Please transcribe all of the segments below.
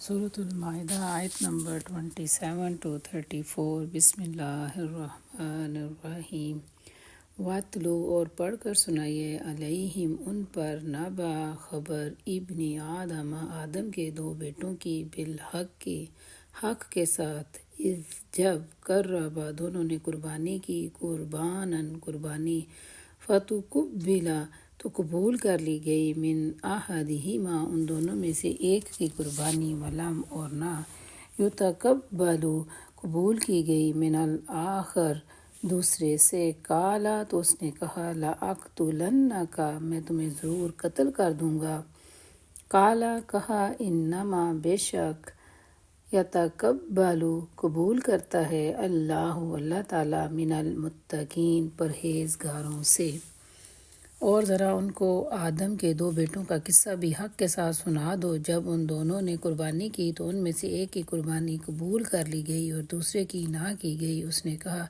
سورۃ المائدہ آیت number 27 to 34۔ بسم اللہ الرحمن الرحیم۔ وَاتْلُو اور پڑھ کر سنائیے علیہم ان پر نبأ خبر ابن آدم کے دو بیٹوں کی بالحق کے حق کے ساتھ، اذ جب قربا دونوں نے قربانی کی، قربانی فتقبلا تو قبول کر لی گئی، من احدہما ان دونوں میں سے ایک کی قربانی، ولم اور نہ یتقبل قبول کی گئی، من الآخر دوسرے سے، قالا تو اس نے کہا، لأقتلنک میں تمہیں ضرور قتل کر دوں گا، قالا کہا، انما بے شک، یتقبل قبول کرتا ہے، اللہ تعالیٰ، من المتقین پرہیزگاروں سے۔ اور ذرا ان کو آدم کے دو بیٹوں کا قصہ بھی حق کے ساتھ سنا دو۔ جب ان دونوں نے قربانی کی تو ان میں سے ایک کی قربانی قبول کر لی گئی اور دوسرے کی نہ کی گئی۔ اس نے کہا،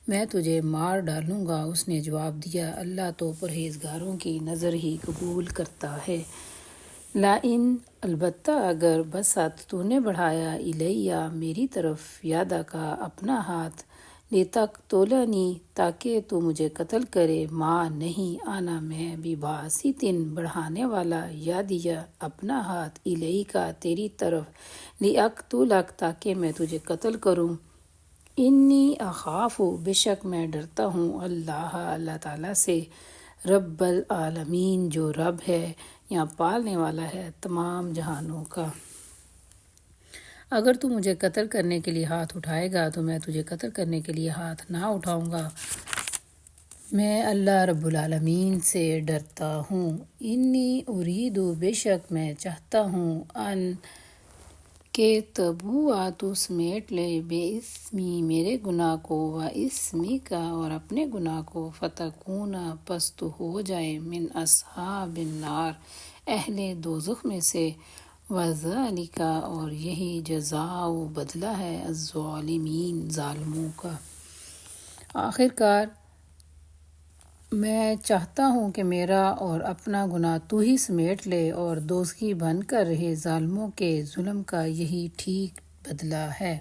میں تجھے مار ڈالوں گا۔ اس نے جواب دیا، اللہ تو پرہیزگاروں کی نظر ہی قبول کرتا ہے۔ لئن البتہ اگر بسط تو نے بڑھایا الیہ میری طرف یادہ کا اپنا ہاتھ، لتقتلنی تاکہ تو مجھے قتل کرے، ماں نہیں آنا میں بباسط بڑھانے والا یادیہ اپنا ہاتھ الیک تیری طرف، لاقتلک تاکہ میں تجھے قتل کروں، انی اخاف بے شک میں ڈرتا ہوں، اللہ تعالیٰ سے، رب العالمین جو رب ہے یا پالنے والا ہے تمام جہانوں کا۔ اگر تو مجھے قتل کرنے کے لیے ہاتھ اٹھائے گا تو میں تجھے قتل کرنے کے لیے ہاتھ نہ اٹھاؤں گا، میں اللہ رب العالمین سے ڈرتا ہوں۔ انی ارید بے شک میں چاہتا ہوں، ان کہ تبوء تو سمیٹ لے، بے اسمی میرے گناہ کو، و اسمی کا اور اپنے گناہ کو، فتکون پس تو ہو جائے، من اصحاب النار اہل دوزخ میں سے، وذالک اور یہی جزاء بدلہ ہے، الظالمین ظالموں کا۔ آخر کار میں چاہتا ہوں کہ میرا اور اپنا گناہ تو ہی سمیٹ لے اور دوزخی بن کر رہے، ظالموں کے ظلم کا یہی ٹھیک بدلہ ہے۔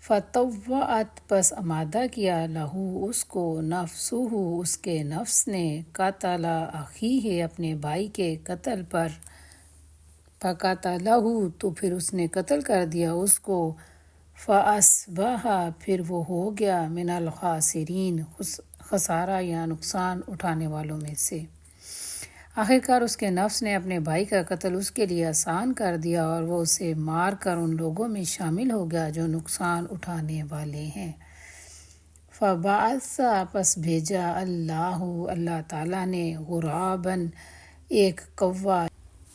فطوعت پس آمادہ کیا، لہو اس کو، نفسہ اس کے نفس نے، قتل اخیہ اپنے بھائی کے قتل پر، فقتلہ تو پھر اس نے قتل کر دیا اس کو، فاصبح پھر وہ ہو گیا، من الخاسرین خسارہ یا نقصان اٹھانے والوں میں سے۔ آخر کار اس کے نفس نے اپنے بھائی کا قتل اس کے لیے آسان کر دیا اور وہ اسے مار کر ان لوگوں میں شامل ہو گیا جو نقصان اٹھانے والے ہیں۔ فبعث پس بھیجا اللہ تعالیٰ نے، غراباً ایک کوّا،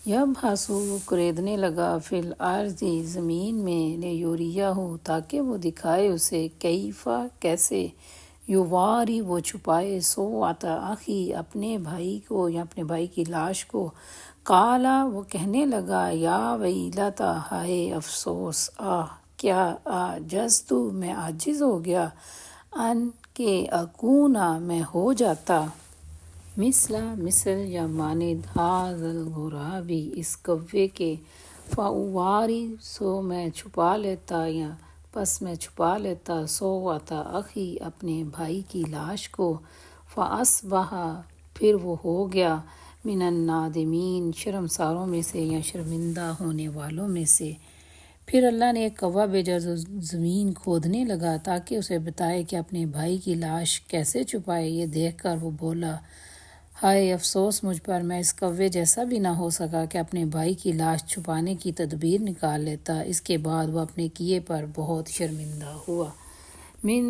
یبحث کریدنے لگا، فی الارض زمین میں، لیریہ تاکہ وہ دکھائے اسے، کیف کیسے، یواری وہ چھپائے، سوءۃ اخی اپنے بھائی کو یا اپنے بھائی کی لاش کو، قالا وہ کہنے لگا، یا ویلتیٰ ہائے افسوس، کیا، عجزت میں عاجز ہو گیا، ان کہ اکون میں ہو جاتا، مثل یا مانند، ھذا الغراب اس کوے کے، فاواری سو میں چھپا لیتا یا پس میں چھپا لیتا، سوءۃ اخی اپنے بھائی کی لاش کو، فاصبح پھر وہ ہو گیا، من النادمین شرمساروں میں سے یا شرمندہ ہونے والوں میں سے۔ پھر اللہ نے ایک کوّا بھیجا جو زمین کھودنے لگا تاکہ اسے بتائے کہ اپنے بھائی کی لاش کیسے چھپائے۔ یہ دیکھ کر وہ بولا، ہائے افسوس مجھ پر، میں اس کوے جیسا بھی نہ ہو سکا کہ اپنے بھائی کی لاش چھپانے کی تدبیر نکال لیتا۔ اس کے بعد وہ اپنے کیے پر بہت شرمندہ ہوا۔ من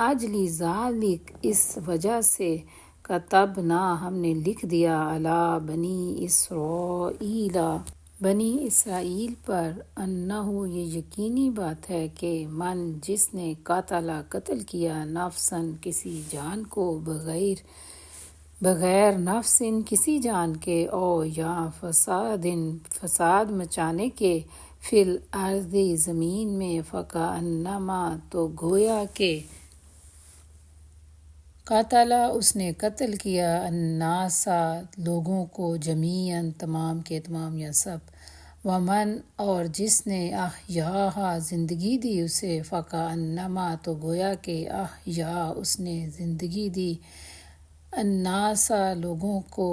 اجل ذالک اس وجہ سے، کتبنا ہم نے لکھ دیا، علی بنی اسرائیل بنی اسرائیل پر، انہ یہ یقینی بات ہے کہ من جس نے قتل کیا، نفسن کسی جان کو، بغیر نفس کسی جان کے، او یا فساد مچانے کے، فی الارض زمین میں، فکأنما تو گویا کہ، قتل اس نے قتل کیا، الناس لوگوں کو، جمیعاً تمام کے تمام یا سب، ومن اور جس نے احیاہا زندگی دی اسے فکأنما تو گویا کہ احیا اس نے زندگی دی الناسا لوگوں کو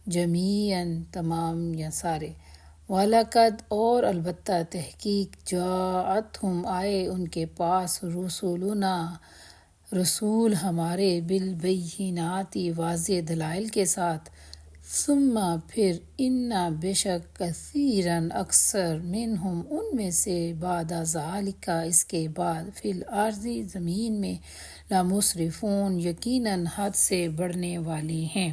جمیعاً تمام یا سارے وَلَقَدْ اور البتہ تحقیق جاءتہم آئے ان کے پاس رسولنا رسول ہمارے بالبینات واضح دلائل کے ساتھ ثم پھر انا بے شک کثیراً اکثر منہم ان میں سے بعد ذالک اس کے بعد فی الارض زمین میں لمسرفون یقیناً حد سے بڑھنے والے ہیں۔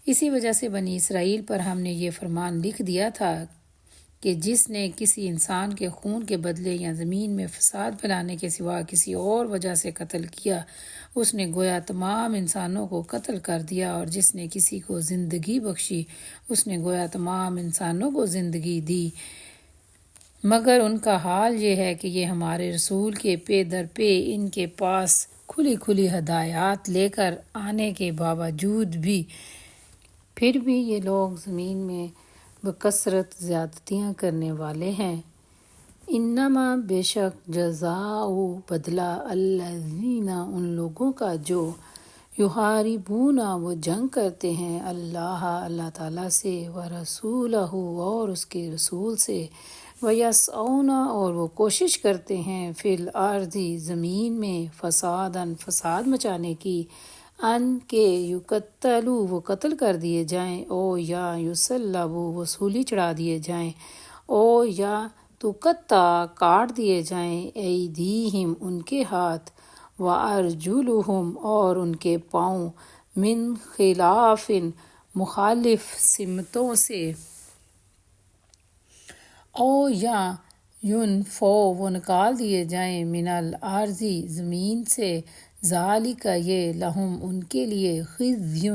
اسی وجہ سے بنی اسرائیل پر ہم نے یہ فرمان لکھ دیا تھا کہ جس نے کسی انسان کے خون کے بدلے یا زمین میں فساد پھیلانے کے سوا کسی اور وجہ سے قتل کیا اس نے گویا تمام انسانوں کو قتل کر دیا، اور جس نے کسی کو زندگی بخشی اس نے گویا تمام انسانوں کو زندگی دی، مگر ان کا حال یہ ہے کہ یہ ہمارے رسول کے پے در پے ان کے پاس کھلی کھلی ہدایات لے کر آنے کے باوجود بھی پھر بھی یہ لوگ زمین میں بکثرت زیادتیاں کرنے والے ہیں۔ انما بے شک جزاء بدلہ الذین ان لوگوں کا جو یحاربون وہ جنگ کرتے ہیں اللہ تعالیٰ سے ورسولہ اور اس کے رسول سے ویسعون اور وہ کوشش کرتے ہیں فی الارض زمین میں فساد مچانے کی ان کے یقتلو وہ قتل کر دیے جائیں او یا یسلبو وہ سولی چڑھا دیے جائیں او یا تقطع کاٹ دیے جائیں ایدیہم ان کے ہاتھ وارجلہم اور ان کے پاؤں من خلاف مخالف سمتوں سے او یا ینفو وہ نکال دیے جائیں من الارض زمین سے ذالک یہ لہم ان کے لیے خزی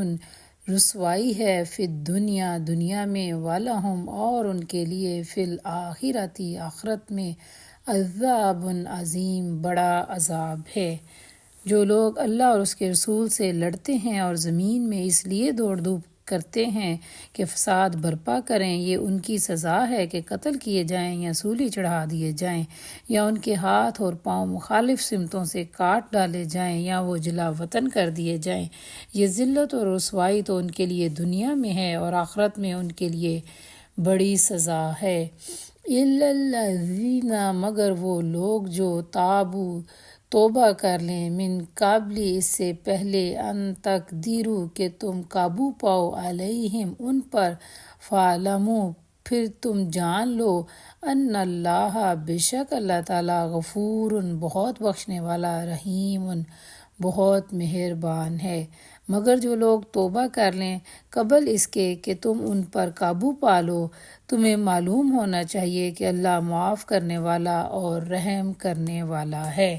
رسوائی ہے فی الدنیا دنیا میں ولہم اور ان کے لیے فی الآخرۃ آخرت میں عذاب عظیم بڑا عذاب ہے۔ جو لوگ اللہ اور اس کے رسول سے لڑتے ہیں اور زمین میں اس لیے دوڑ دھوپ کرتے ہیں کہ فساد برپا کریں، یہ ان کی سزا ہے کہ قتل کیے جائیں یا سولی چڑھا دیے جائیں یا ان کے ہاتھ اور پاؤں مخالف سمتوں سے کاٹ ڈالے جائیں یا وہ جلا وطن کر دیے جائیں۔ یہ ذلت اور رسوائی تو ان کے لیے دنیا میں ہے اور آخرت میں ان کے لیے بڑی سزا ہے۔ الا الذین مگر وہ لوگ جو تابو توبہ کر لیں من قبل اس سے پہلے ان تقدیروا کہ تم قابو پاؤ علیہم ان پر فاعلموا پھر تم جان لو ان اللہ بے شک اللہ تعالیٰ غفور بہت بخشنے والا رحیم بہت مہربان ہے۔ مگر جو لوگ توبہ کر لیں قبل اس کے کہ تم ان پر قابو پا لو تمہیں معلوم ہونا چاہیے کہ اللہ معاف کرنے والا اور رحم کرنے والا ہے۔